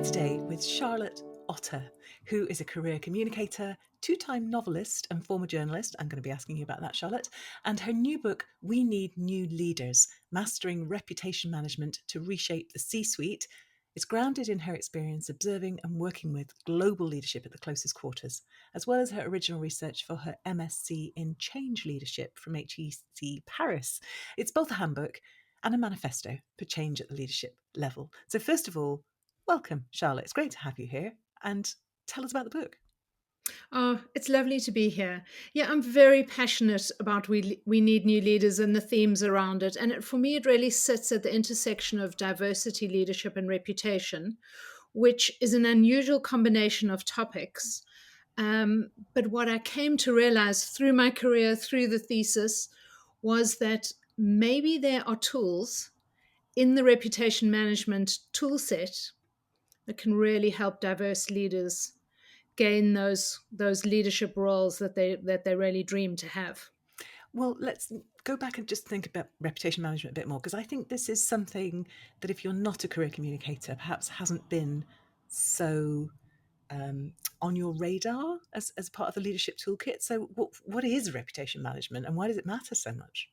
here today with Charlotte Otter, who is a career communicator, two-time novelist and former journalist. I'm going to be asking you about that, Charlotte. And her new book, We Need New Leaders, Mastering Reputation Management to Reshape the C-Suite, is grounded in her experience observing and working with global leadership at the closest quarters, as well as her original research for her MSc in Change Leadership from HEC Paris. It's both a handbook and a manifesto for change at the leadership level. So first of all, welcome, Charlotte. It's great to have you here. And tell us about the book. Oh, it's lovely to be here. Yeah, I'm very passionate about we need new leaders and the themes around it. And for me, it really sits at the intersection of diversity, leadership, and reputation, which is an unusual combination of topics. But what I came to realize through my career, through the thesis, was that maybe there are tools in the reputation management tool set that can really help diverse leaders gain those leadership roles that they really dream to have. Well, let's go back and just think about reputation management a bit more, because I think this is something that if you're not a career communicator, perhaps hasn't been so on your radar as part of the leadership toolkit. So what is reputation management and why does it matter so much?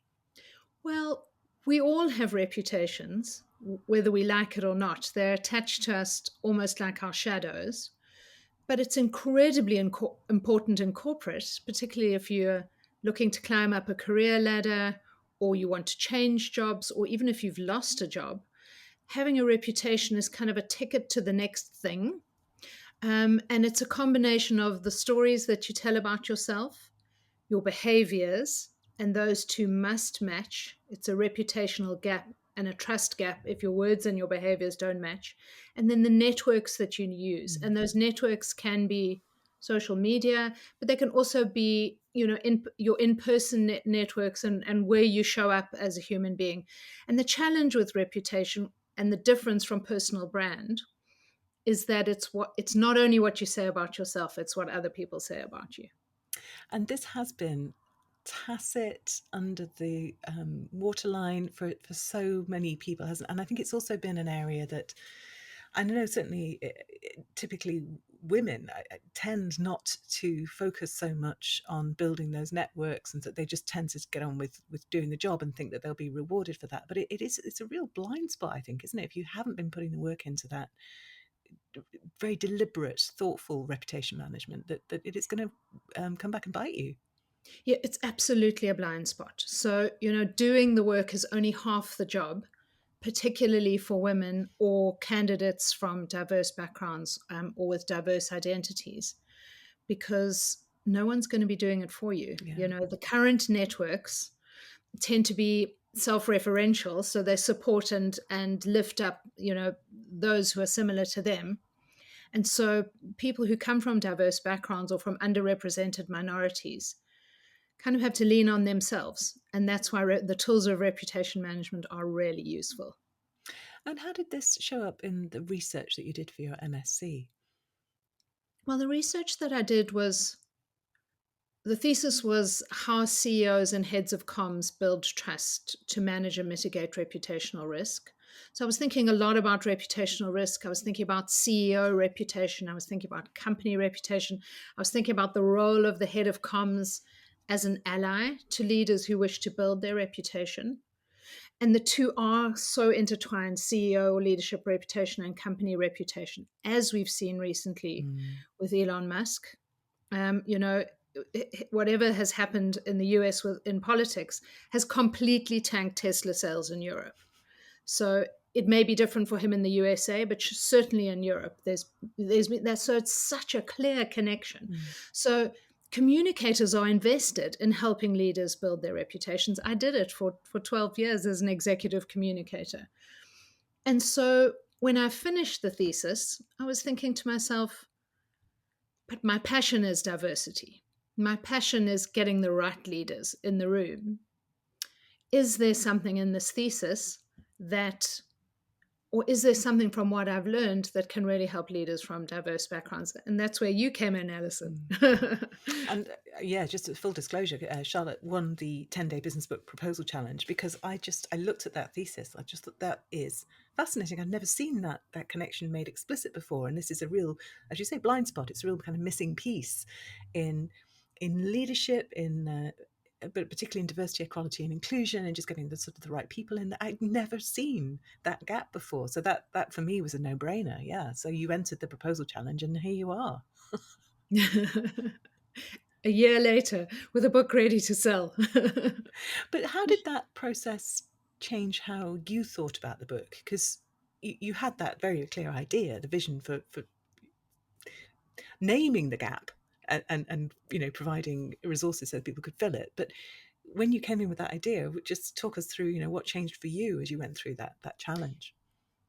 Well, we all have reputations, whether we like it or not. They're attached to us almost like our shadows. But it's incredibly important in corporate, particularly if you're looking to climb up a career ladder or you want to change jobs, or even if you've lost a job. Having a reputation is kind of a ticket to the next thing. And it's a combination of the stories that you tell about yourself, your behaviors, and those two must match. It's a reputational gap and a trust gap if your words and your behaviors don't match. And then the networks that you use. Mm. And those networks can be social media, but they can also be, your in-person networks and where you show up as a human being. And the challenge with reputation and the difference from personal brand is that it's not only what you say about yourself, it's what other people say about you. And this has been tacit under the waterline for so many people, hasn't? And I think it's also been an area that I know certainly typically women tend not to focus so much on building those networks, and that they just tend to get on with doing the job and think that they'll be rewarded for that. But it's a real blind spot, I think, isn't it? If you haven't been putting the work into that very deliberate, thoughtful reputation management, that it is going to come back and bite you. Yeah, it's absolutely a blind spot. So, doing the work is only half the job, particularly for women or candidates from diverse backgrounds or with diverse identities, because no one's going to be doing it for you. Yeah. The current networks tend to be self-referential, so they support and lift up, those who are similar to them. And so people who come from diverse backgrounds or from underrepresented minorities kind of have to lean on themselves. And that's why the tools of reputation management are really useful. And how did this show up in the research that you did for your MSc? Well, the research that I did was the thesis was how CEOs and heads of comms build trust to manage and mitigate reputational risk. So I was thinking a lot about reputational risk. I was thinking about CEO reputation. I was thinking about company reputation. I was thinking about the role of the head of comms as an ally to leaders who wish to build their reputation. And the two are so intertwined: CEO leadership reputation and company reputation, as we've seen recently Mm. with Elon Musk. Um, you know, Whatever has happened in the US in politics has completely tanked Tesla sales in Europe. So it may be different for him in the USA, but certainly in Europe, so it's such a clear connection. Mm. So communicators are invested in helping leaders build their reputations. I did it for 12 years as an executive communicator. And so when I finished the thesis, I was thinking to myself, but my passion is diversity. My passion is getting the right leaders in the room. Is there something in this thesis that Or is there something from what I've learned that can really help leaders from diverse backgrounds? And that's where you came in, Alison. Mm. And yeah, just a full disclosure, Charlotte won the 10-day business book proposal challenge because I looked at that thesis. I just thought that is fascinating. I've never seen that connection made explicit before, and this is a real, as you say, blind spot. It's a real kind of missing piece in leadership, but particularly in diversity, equality, and inclusion, and just getting the sort of the right people in. I'd never seen that gap before, so that for me was a no-brainer. Yeah, so you entered the proposal challenge, and here you are. A year later, with a book ready to sell. But how did that process change how you thought about the book? Because you had that very clear idea, the vision for naming the gap and providing resources so people could fill it. But when you came in with that idea, just talk us through what changed for you as you went through that challenge.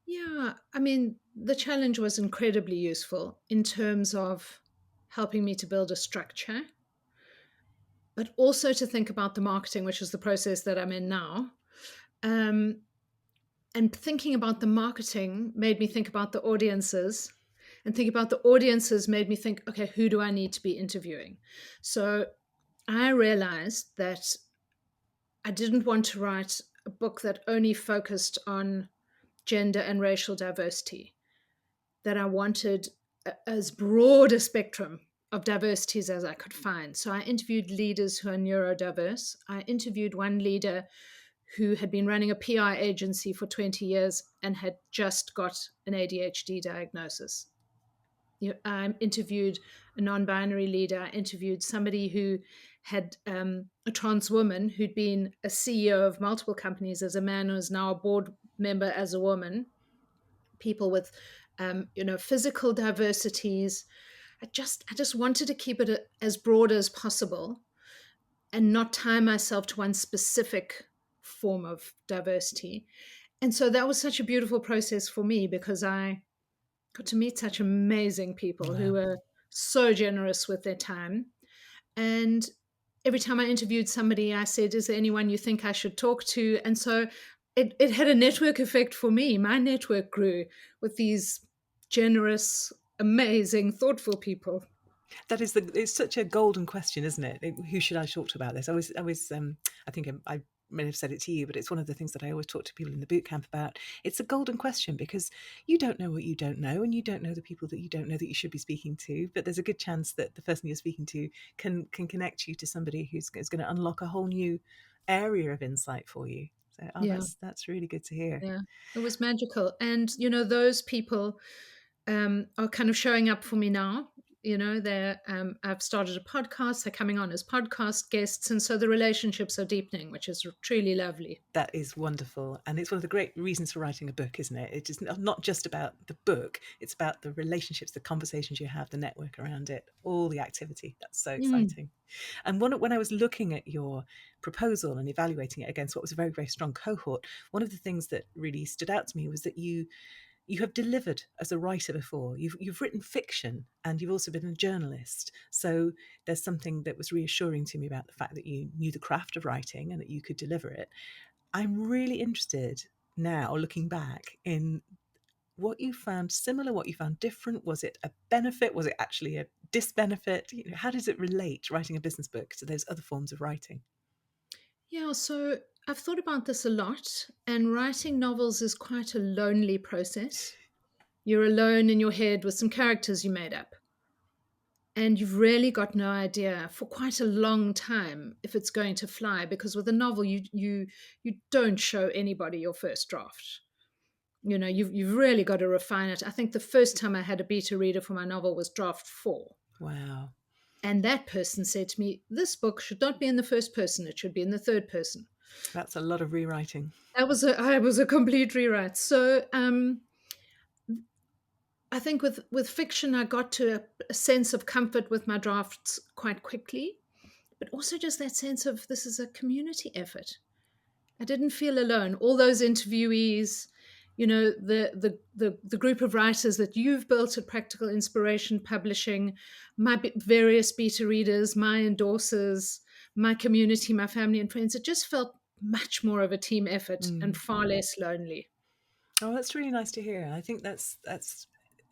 Yeah, I mean, the challenge was incredibly useful in terms of helping me to build a structure, but also to think about the marketing, which is the process that I'm in now. Um, and thinking about the marketing made me think about the audiences, and think about the audiences made me think, okay, who do I need to be interviewing? So I realized that I didn't want to write a book that only focused on gender and racial diversity, that I wanted as broad a spectrum of diversities as I could find. So I interviewed leaders who are neurodiverse. I interviewed one leader who had been running a PR agency for 20 years and had just got an ADHD diagnosis. I interviewed a non-binary leader. I interviewed somebody who had a trans woman who'd been a CEO of multiple companies as a man, who is now a board member as a woman. People with, physical diversities. I just wanted to keep it as broad as possible and not tie myself to one specific form of diversity. And so that was such a beautiful process for me because I got to meet such amazing people who Wow. were so generous with their time. And every time I interviewed somebody, I said, is there anyone you think I should talk to? And so it had a network effect for me. My network grew with these generous, amazing, thoughtful people. It's such a golden question, isn't it? Who should I talk to about this? I think I may have said it to you, but it's one of the things that I always talk to people in the boot camp about. It's a golden question because you don't know what you don't know, and you don't know the people that you don't know that you should be speaking to. But there's a good chance that the person you're speaking to can connect you to somebody who's going to unlock a whole new area of insight for you. So, oh, Yeah, that's really good to hear. yeah. It was magical. And, those people are kind of showing up for me now. I've started a podcast. They're coming on as podcast guests, and so the relationships are deepening, which is truly lovely. That is wonderful. And it's one of the great reasons for writing a book, isn't it? It's just not just about the book, it's about the relationships, the conversations you have, the network around it, all the activity. That's so Mm, exciting. And when I was looking at your proposal and evaluating it against what was a very, very strong cohort, one of the things that really stood out to me was that you have delivered as a writer before. You've written fiction and you've also been a journalist. So there's something that was reassuring to me about the fact that you knew the craft of writing and that you could deliver it. I'm really interested now, looking back, in what you found similar, what you found different. Was it a benefit? Was it actually a disbenefit? How does it relate, writing a business book, to those other forms of writing? yeah, so I've thought about this a lot, and writing novels is quite a lonely process. You're alone in your head with some characters you made up. And you've really got no idea for quite a long time if it's going to fly, because with a novel you don't show anybody your first draft. You've really got to refine it. I think the first time I had a beta reader for my novel was draft 4. Wow, And that person said to me, this book should not be in the first person, it should be in the third person. that's a lot of rewriting. I was a complete rewrite. So I think with fiction, I got to a sense of comfort with my drafts quite quickly, but also just that sense of this is a community effort. I didn't feel alone. All those interviewees, the group of writers that you've built at Practical Inspiration Publishing, my various beta readers, my endorsers, my community, my family and friends, it just felt much more of a team effort and Mm. far less lonely. Oh, that's really nice to hear. I think that's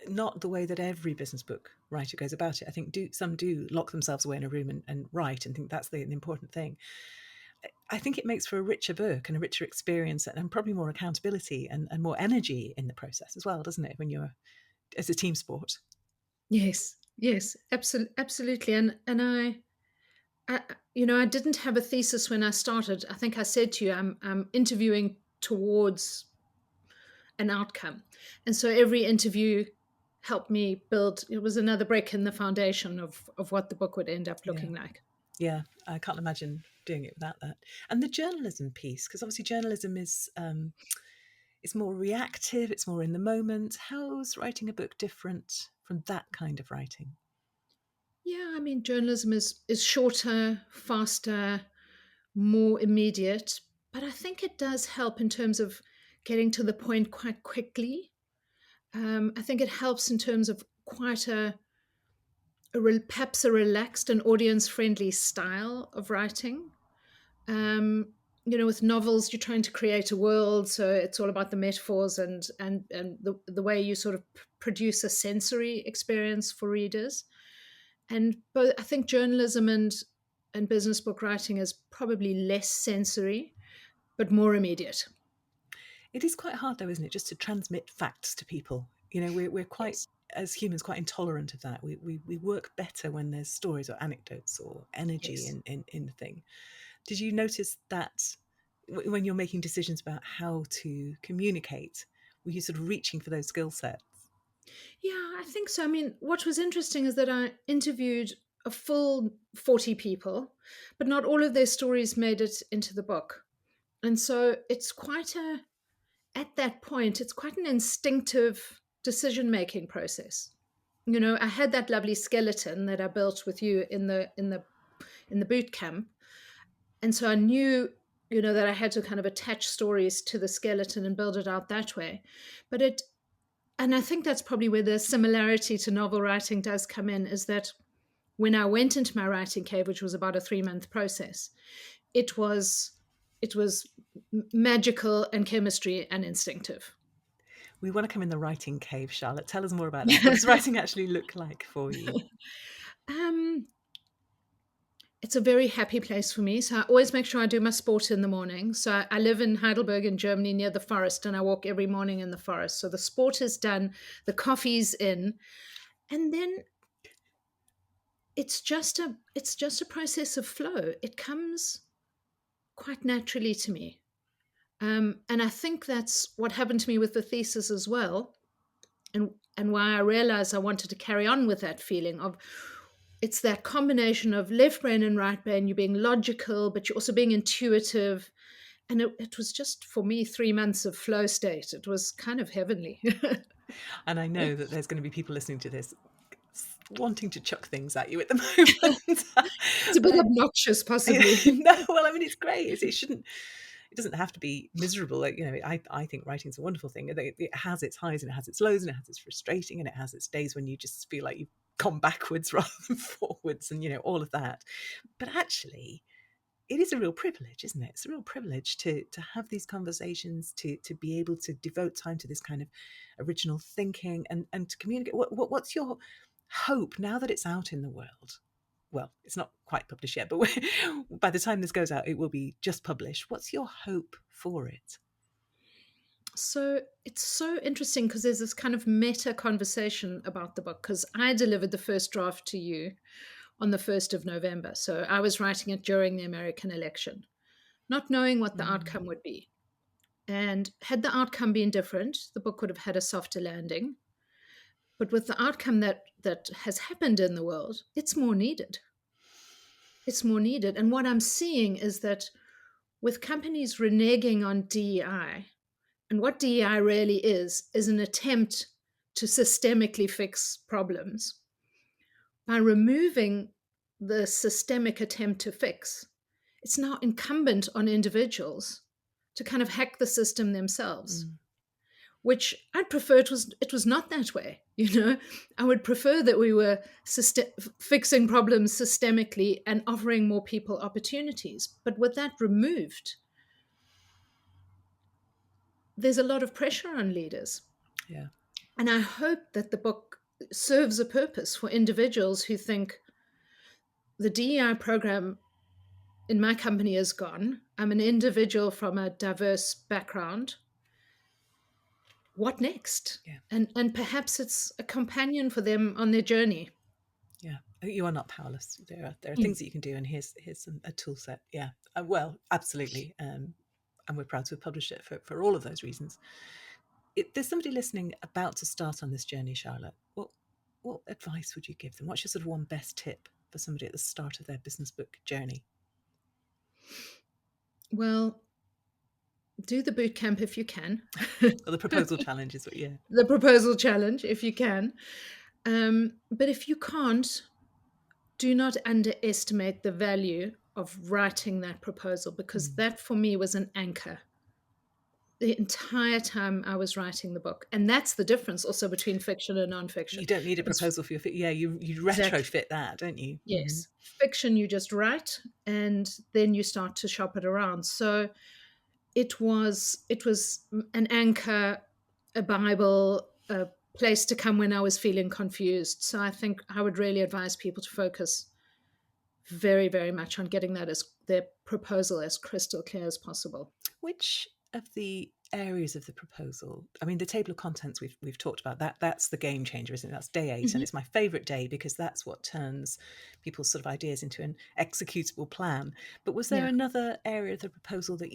not the way that every business book writer goes about it. I think some do lock themselves away in a room and write and think that's the important thing. I think it makes for a richer book and a richer experience and probably more accountability and more energy in the process as well, doesn't it? When you're as a team sport. Yes, yes, absolutely. And I, I didn't have a thesis when I started. I think I said to you, I'm interviewing towards an outcome, and so every interview helped me build. It was another brick in the foundation of what the book would end up Yeah. looking like. Yeah, I can't imagine doing it without that. And the journalism piece, because obviously journalism is it's more reactive, it's more in the moment. How's writing a book different from that kind of writing? Yeah, I mean, journalism is shorter, faster, more immediate, but I think it does help in terms of getting to the point quite quickly. I think it helps in terms of quite perhaps a relaxed and audience-friendly style of writing. Um, with novels, you're trying to create a world, so it's all about the metaphors and the way you sort of produce a sensory experience for readers. And both, I think journalism and business book writing is probably less sensory, but more immediate. It is quite hard, though, isn't it, just to transmit facts to people? You know, we're quite, Yes. as humans, quite intolerant of that. We work better when there's stories or anecdotes or energy Yes. in the thing. Did you notice that when you're making decisions about how to communicate, were you sort of reaching for those skill sets? Yeah, I think so. I mean, what was interesting is that I interviewed a full 40 people, but not all of their stories made it into the book. And so it's at that point, it's quite an instinctive decision making process. I had that lovely skeleton that I built with you in the boot camp. And so I knew, that I had to kind of attach stories to the skeleton and build it out that way. But and I think that's probably where the similarity to novel writing does come in, is that when I went into my writing cave, which was about a 3-month process, it was it was magical and chemistry and instinctive. We want to come in the writing cave, Charlotte. Tell us more about that. What does writing actually look like for you? um, it's a very happy place for me. So I always make sure I do my sport in the morning. So I live in Heidelberg in Germany near the forest, and I walk every morning in the forest. So the sport is done, the coffee's in, and then it's just a process of flow. It comes quite naturally to me. And I think that's what happened to me with the thesis as well, and why I realized I wanted to carry on with that feeling of it's that combination of left brain and right brain. You're being logical, but you're also being intuitive. And it was just for me 3 months of flow state. It was kind of heavenly. And I know that there's going to be people listening to this wanting to chuck things at you at the moment. It's a bit But obnoxious, possibly. no, well, I mean, it's great. It shouldn't. It doesn't have to be miserable. Like, I think writing's a wonderful thing. It has its highs and it has its lows and it has its frustrating and it has its days when you just feel like you've gone backwards rather than forwards and all of that. But actually, it is a real privilege, isn't it? It's a real privilege to have these conversations, to be able to devote time to this kind of original thinking and to communicate. What's your hope now that it's out in the world? Well, it's not quite published yet, but by the time this goes out, it will be just published. What's your hope for it? So it's so interesting because there's this kind of meta conversation about the book, because I delivered the first draft to you on the 1st of November. So I was writing it during the American election, not knowing what the Mm. outcome would be. And had the outcome been different, the book would have had a softer landing. But with the outcome that has happened in the world, it's more needed. It's more needed. And what I'm seeing is that with companies reneging on DEI, and what DEI really is an attempt to systemically fix problems. By removing the systemic attempt to fix, it's now incumbent on individuals to kind of hack the system themselves, Mm. which I'd prefer it was not that way. I would prefer that we were fixing problems systemically and offering more people opportunities. But with that removed, there's a lot of pressure on leaders. Yeah. And I hope that the book serves a purpose for individuals who think the DEI program in my company is gone. I'm an individual from a diverse background. What next? Yeah. And perhaps it's a companion for them on their journey. Yeah, you are not powerless. There are Mm. things that you can do, and here's a tool set. Yeah, well, absolutely. And we're proud to have published it for all of those reasons. If there's somebody listening about to start on this journey, Charlotte, what advice would you give them? What's your sort of one best tip for somebody at the start of their business book journey? Well, do the boot camp if you can. Or the proposal challenge is what? Yeah. The proposal challenge if you can. But if you can't, do not underestimate the value of writing that proposal, because Mm. that for me was an anchor the entire time I was writing the book. And that's the difference also between fiction and nonfiction. You don't need a It's proposal for your yeah. You exactly, retrofit that, don't you? Mm-hmm. yes. Fiction, you just write and then you start to shop it around. So it was an anchor, a Bible, a place to come when I was feeling confused. So I think I would really advise people to focus very, very much on getting that as their proposal as crystal clear as possible. Which of the areas of the proposal? I mean, the table of contents we've talked about that. That's the game changer, isn't it? That's day 8, and Mhm. it's my favourite day because that's what turns people's sort of ideas into an executable plan. But was there Yeah. another area of the proposal that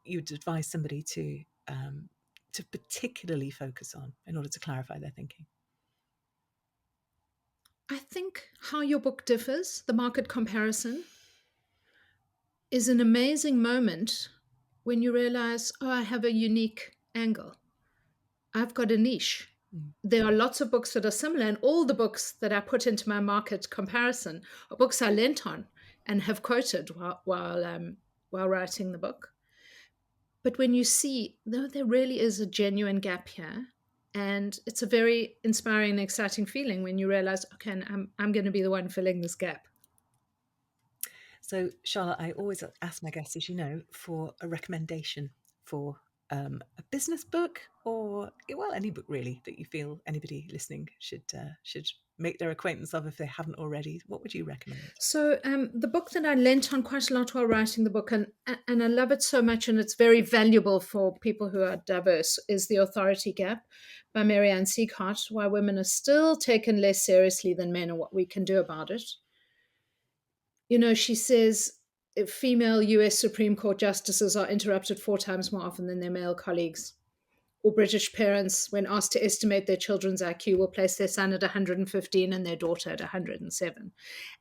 you'd advise somebody to particularly focus on in order to clarify their thinking? I think how your book differs, the market comparison, is an amazing moment when you realize, oh, I have a unique angle. I've got a niche. Mm. There are lots of books that are similar, and all the books that I put into my market comparison are books I lent on and have quoted while writing the book. But when you see, no, there really is a genuine gap here. And it's a very inspiring and exciting feeling when you realize, okay, and I'm going to be the one filling this gap. So, Charlotte, I always ask my guests, as you know, for a recommendation for a business book or, well, any book really that you feel anybody listening should make their acquaintance of if they haven't already. What would you recommend? So the book that I lent on quite a lot while writing the book, and I love it so much, and it's very valuable for people who are diverse, is The Authority Gap by Marianne Sieghart, Why Women Are Still Taken Less Seriously Than Men and What We Can Do About It. You know, she says female US Supreme Court justices are interrupted 4 times more often than their male colleagues. Or British parents, when asked to estimate their children's IQ, will place their son at 115 and their daughter at 107.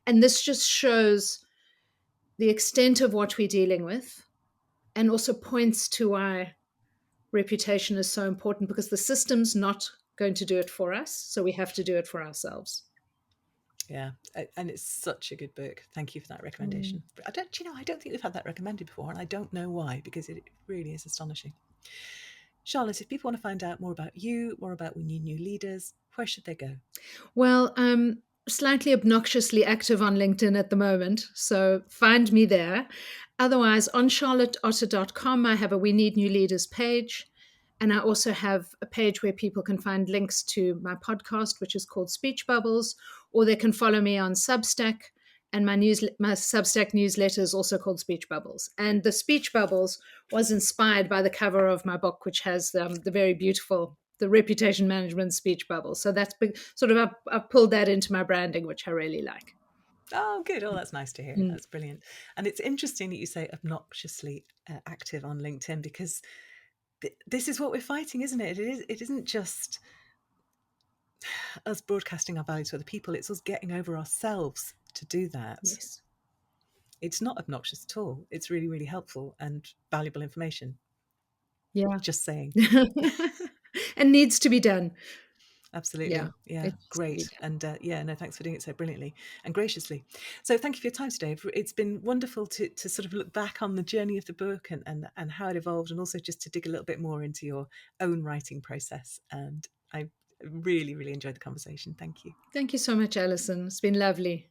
And this just shows the extent of what we're dealing with and also points to why reputation is so important, because the system's not going to do it for us. So we have to do it for ourselves. Yeah, and it's such a good book. Thank you for that Mm. recommendation. But I don't think we've had that recommended before, and I don't know why because it really is astonishing. Charlotte, if people want to find out more about you, more about We Need New Leaders, where should they go? Well, I'm slightly obnoxiously active on LinkedIn at the moment, so find me there. Otherwise, on charlotteotter.com, I have a We Need New Leaders page. And I also have a page where people can find links to my podcast, which is called Speech Bubbles, or they can follow me on Substack. And my Substack newsletter is also called Speech Bubbles. And the Speech Bubbles was inspired by the cover of my book, which has the very beautiful the reputation management speech bubble. So that's been, sort of I've pulled that into my branding, which I really like. Oh, good. Oh, that's nice to hear. Mm. That's brilliant. And it's interesting that you say obnoxiously active on LinkedIn because this is what we're fighting, isn't it? It isn't just us broadcasting our values to other people, it's us getting over ourselves to do that. Yes. It's not obnoxious at all. It's really, really helpful and valuable information. Yeah. Just saying. And needs to be done. Yeah. Absolutely. Yeah, It needs to be great. done. And yeah, no, thanks for doing it so brilliantly and graciously. So thank you for your time today. It's been wonderful to sort of look back on the journey of the book and how it evolved, and also just to dig a little bit more into your own writing process. And I really, really enjoyed the conversation. Thank you. Thank you so much, Alison. It's been lovely.